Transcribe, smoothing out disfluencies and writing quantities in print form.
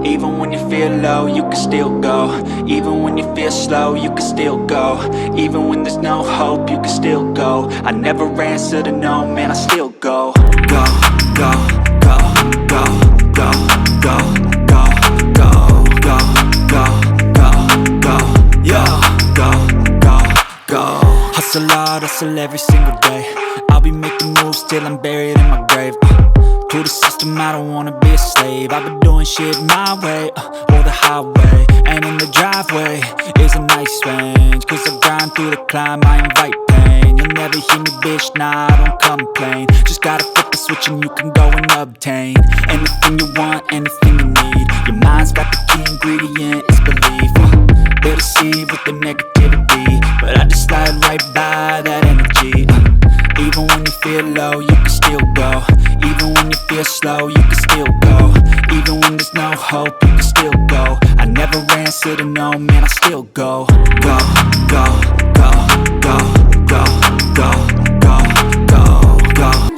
Even when you feel low, you can still go. Even when you feel slow, you can still go. Even when there's no hope, you can still go. I never answer to no, man, I still go. Go, go, go, go, go, go, go, go, go, go, go, go, yo, go, go, go. Hustle hard, hustle every single day. I'll be making moves till I'm buried in my grave. To the system, I don't wanna be a slave. I've been doing shit my way, or the highway. And in the driveway is a nice range, cause I grind through the climb, I invite pain. You'll never hear me, bitch, nah, I don't complain. Just gotta flip the switch and you can go and obtain anything you want, anything you need. Your mind's got the key ingredient, it's belief. They deceive with the negativity, but I just slide right by that energy. Even when you feel low, you can still go. Even when you feel slow, you can still go. Even when there's no hope, you can still go. I never answer to no, man, I still go. Go, go,